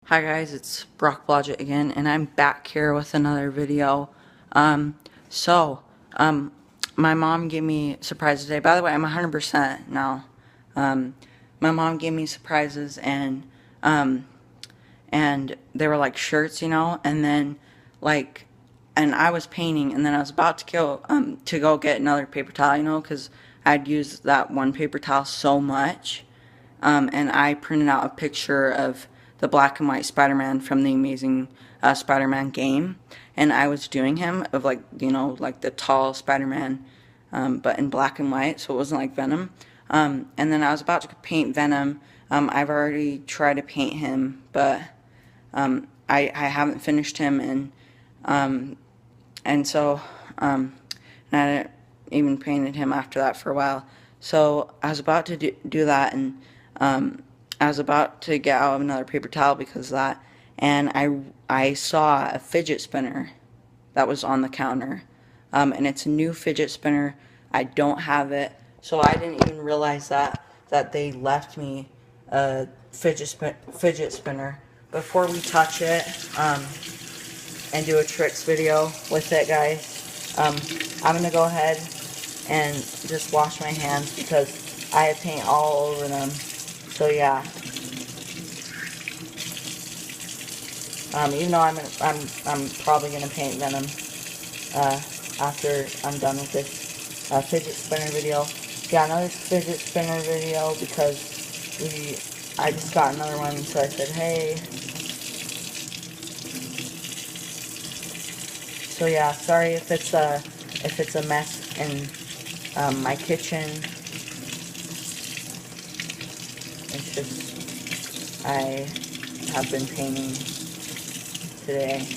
Hi guys, it's Brock Blodgett again, and I'm back here with another video. So, my mom gave me surprises today. By the way, I'm 100% now. My mom gave me surprises, and they were like shirts, and then like, and I was painting, and then I was about to go get another paper towel, because I'd used that one paper towel so much. And I printed out a picture of the black and white Spider-Man from the Amazing Spider-Man game, and I was doing him of like the tall Spider-Man, but in black and white, so it wasn't like Venom. And then I was about to paint Venom. I've already tried to paint him, but I haven't finished him, and so and I hadn't even painted him after that for a while. So I was about to do that, and I was about to get out another paper towel because of that, and I saw a fidget spinner that was on the counter, and it's a new fidget spinner. I don't have it, so I didn't even realize that they left me a fidget spinner before we touch it and do a tricks video with it, guys. I'm gonna go ahead and just wash my hands because I have paint all over them. So yeah, even though I'm probably gonna paint Venom after I'm done with this fidget spinner video. Yeah, another fidget spinner video because I just got another one, so I said, hey. So yeah, sorry if it's a mess in my kitchen. It's just I have been painting today,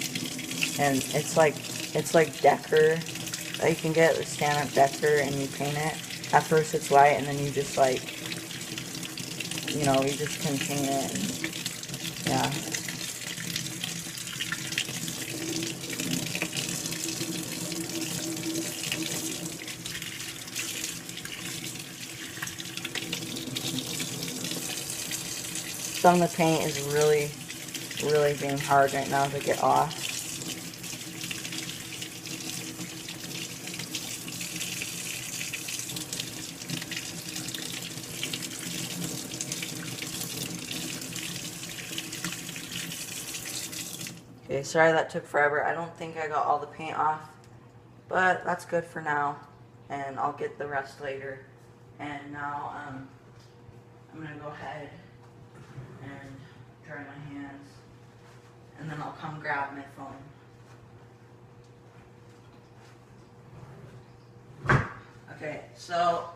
and it's like Decker that you can get, the stand-up Decker, and you paint it. At first it's white, and then you just you just can paint it, and yeah. Some of the paint is really being hard right now to get off. Okay, sorry that took forever. I don't think I got all the paint off, but that's good for now, and I'll get the rest later. And now I'm gonna go ahead and dry my hands, and then I'll come grab my phone. Okay, so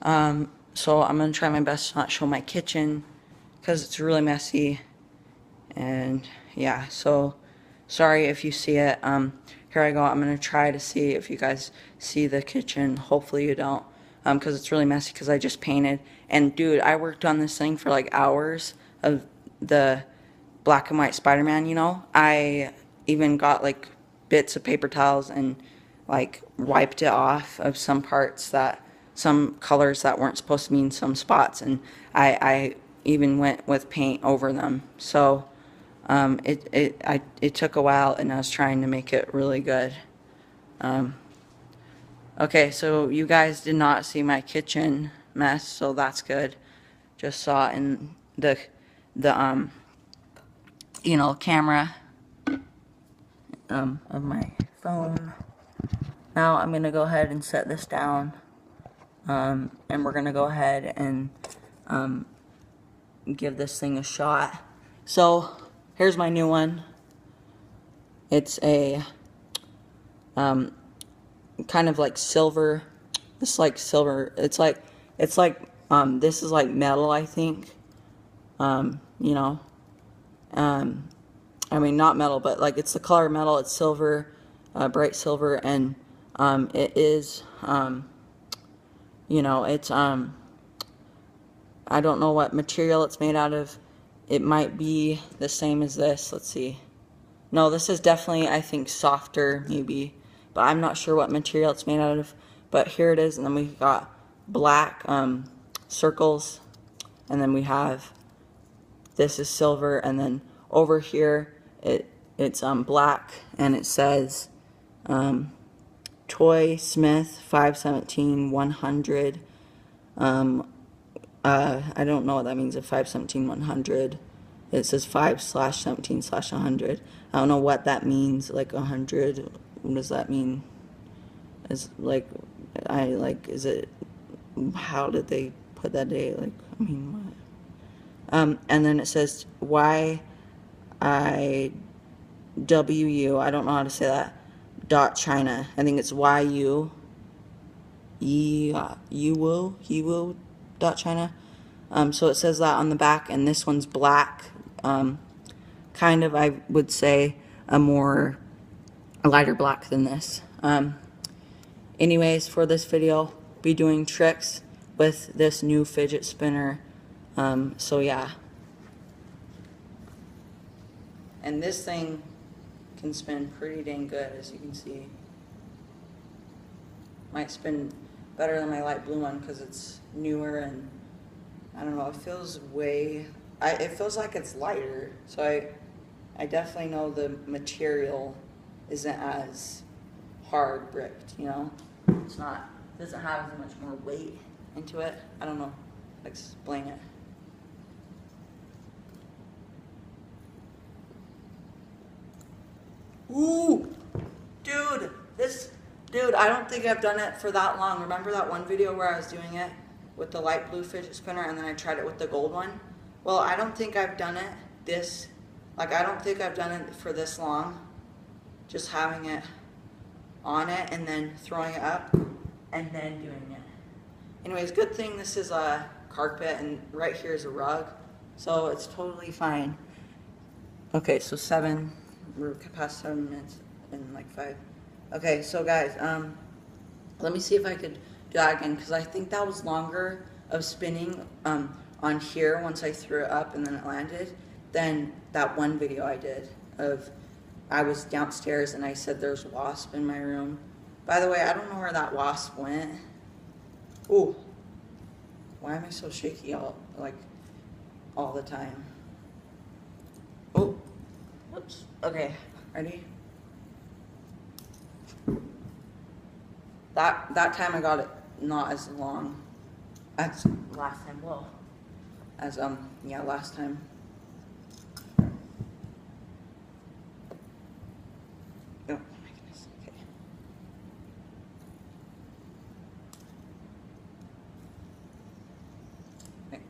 I'm gonna try my best to not show my kitchen because it's really messy, and yeah, so sorry if you see it. Here I go. I'm gonna try to see if you guys see the kitchen. Hopefully you don't, because it's really messy because I just painted. And dude, I worked on this thing for like hours of the black and white Spider-Man, I even got like bits of paper towels and like wiped it off of some colors that weren't supposed to be in some spots, and I even went with paint over them. So it took a while, and I was trying to make it really good. Okay, so you guys did not see my kitchen mess, so that's good. Just saw it in the camera of my phone. Now I'm gonna go ahead and set this down, and we're gonna go ahead and give this thing a shot. So here's my new one. It's a kind of like silver. This is like silver. It's like this is like metal, I think. I mean, not metal, but like it's the color metal. It's silver, bright silver, and it is it's I don't know what material it's made out of. It might be the same as this. Let's see. No, this is definitely, I think, softer, maybe, but I'm not sure what material it's made out of. But here it is, and then we've got black circles and then we have, this is silver, and then over here it's black, and it says Toy Smith 517 100. I don't know what that means, if 517 100. It says 5/17/100. I don't know what that means, like 100. What does that mean? Is like, is it, how did they put that date? Like, I mean, what? And then it says YIWU, I don't know how to say that, .China. I think it's YIWU .China. So it says that on the back, and this one's black. Kind of, I would say, a lighter black than this. Anyways, for this video, be doing tricks with this new fidget spinner. So yeah. And this thing can spin pretty dang good, as you can see. Might spin better than my light blue one because it's newer, and I don't know, it feels it feels like it's lighter. So I definitely know the material isn't as hard bricked, you know? Doesn't have as much more weight into it. I don't know, explain it. Ooh, dude, I don't think I've done it for that long. Remember that one video where I was doing it with the light blue fidget spinner and then I tried it with the gold one? Well, I don't think I've done it I don't think I've done it for this long. Just having it on it and then throwing it up and then doing it. Anyways, good thing this is a carpet and right here is a rug, so it's totally fine. Okay, so we're past 7 minutes and like 5. Okay, so guys, let me see if I could do that again, because I think that was longer of spinning on here once I threw it up and then it landed than that one video I did of, I was downstairs and I said there's a wasp in my room. By the way, I don't know where that wasp went. Ooh, why am I so shaky all the time? Oh, oops. Okay, ready? That time I got it not as long as last time. Whoa. As yeah, last time. Oh my goodness. Okay. Okay.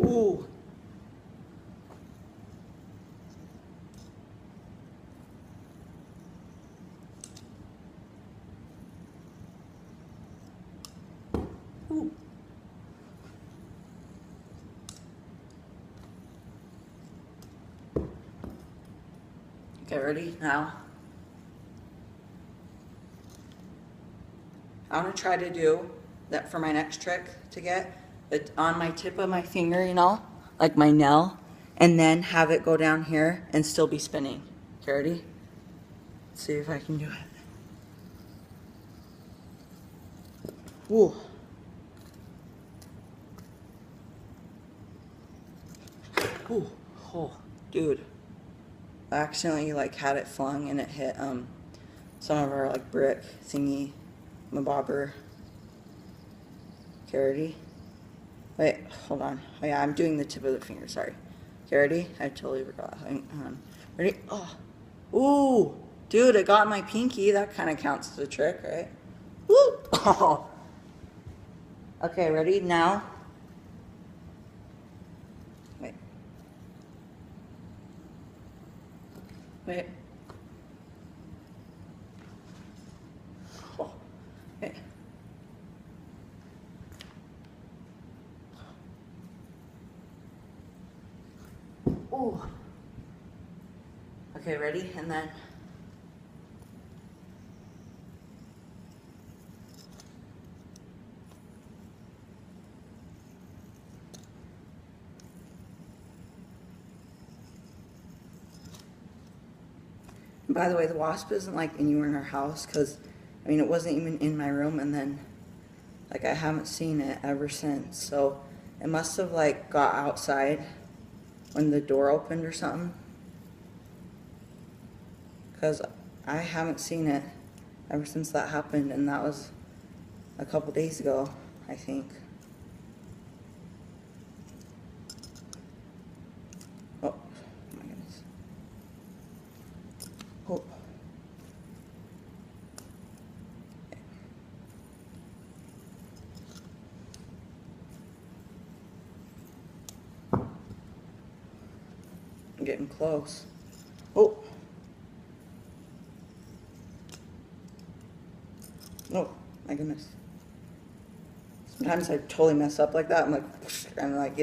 Ooh. Ooh. Okay, ready? Now, I want to try to do that for my next trick, to get it on my tip of my finger, you know, like my nail, and then have it go down here and still be spinning. Okay, ready? Let's see if I can do it. Ooh. Ooh. Oh, dude. I accidentally had it flung and it hit some of our brick thingy, my bobber. Okay, ready? Wait, hold on. Oh yeah, I'm doing the tip of the finger, sorry. Okay, ready? I totally forgot. Hang on. Ready? Oh. Ooh! Dude, it got my pinky. That kind of counts as a trick, right? Woo! Oh. Okay, ready? Now. Wait. Wait. Oh. Wait. Ooh. Okay, ready? And then. By the way, the wasp isn't like anywhere in our house because, I mean, it wasn't even in my room, and then, like, I haven't seen it ever since. So it must have, like, got outside when the door opened or something, because I haven't seen it ever since that happened, and that was a couple days ago, I think. Oh, my goodness. Oh. I'm getting close. Oh. Oh, my goodness. Sometimes I totally mess up like that. I'm like, and like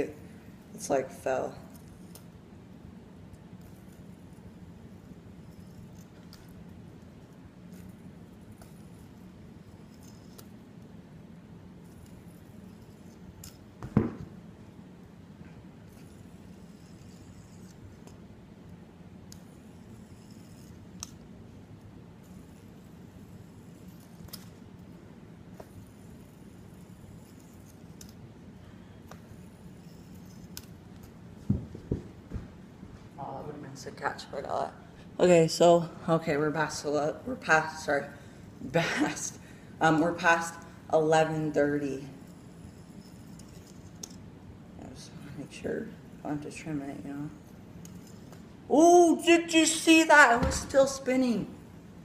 it's like fell. Oh, that would have been a sick catch if I got that. Okay, so we're past 11:30. I just want to make sure I don't have to trim it, you know. Oh, did you see that? It was still spinning.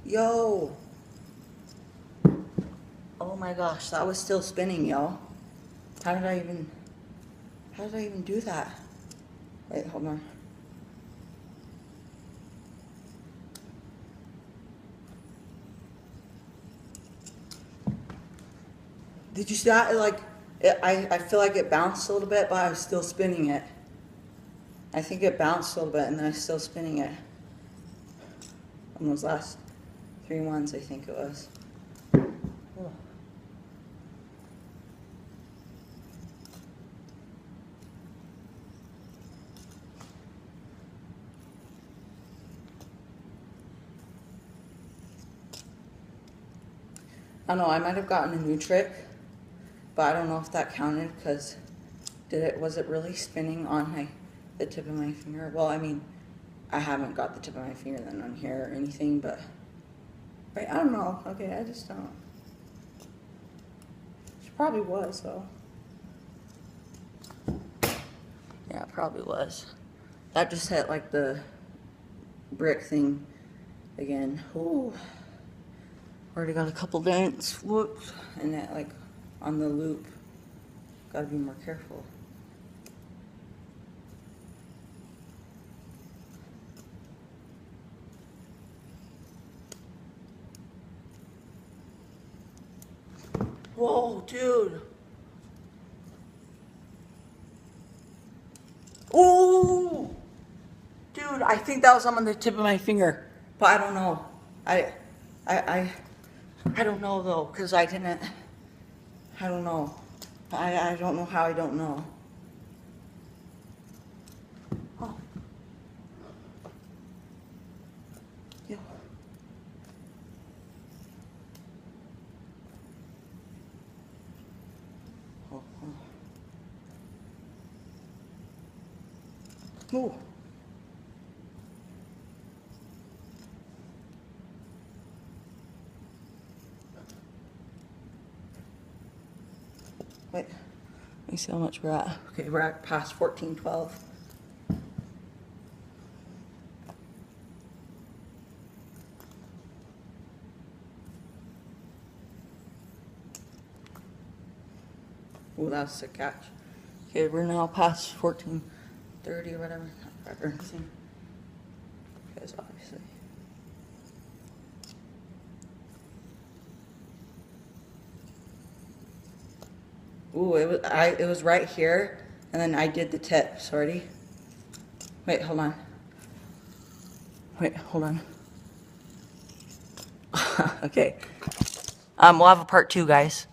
Yo. Oh my gosh, that was still spinning, yo. How did I even do that? Wait, hold on. Did you see that? I feel like it bounced a little bit, but I was still spinning it. I think it bounced a little bit, and then I was still spinning it. On those last 3 ones, I think it was. Oh. I don't know, I might have gotten a new trick, but I don't know if that counted, because was it really spinning on the tip of my finger? Well, I mean, I haven't got the tip of my finger then on here or anything, but right, I don't know. Okay, I just don't. She probably was though. Yeah, it probably was. That just hit like the brick thing again. Ooh. Already got a couple dents. Whoops. And that like on the loop. Gotta be more careful. Whoa, dude. Ooh. Dude, I think that was on the tip of my finger. But I don't know. I don't know though, because I don't know. I don't know how I don't know. Oh. Yeah. Oh, oh. Ooh. Wait, let me see how much we're at. Okay, we're at past 14:12. Oh, that was a catch. Okay, we're now past 14:30 or whatever. Not anything. Because obviously. Ooh, it was right here, and then I did the tips already. Wait, hold on. Wait, hold on. Okay. We'll have a part 2, guys.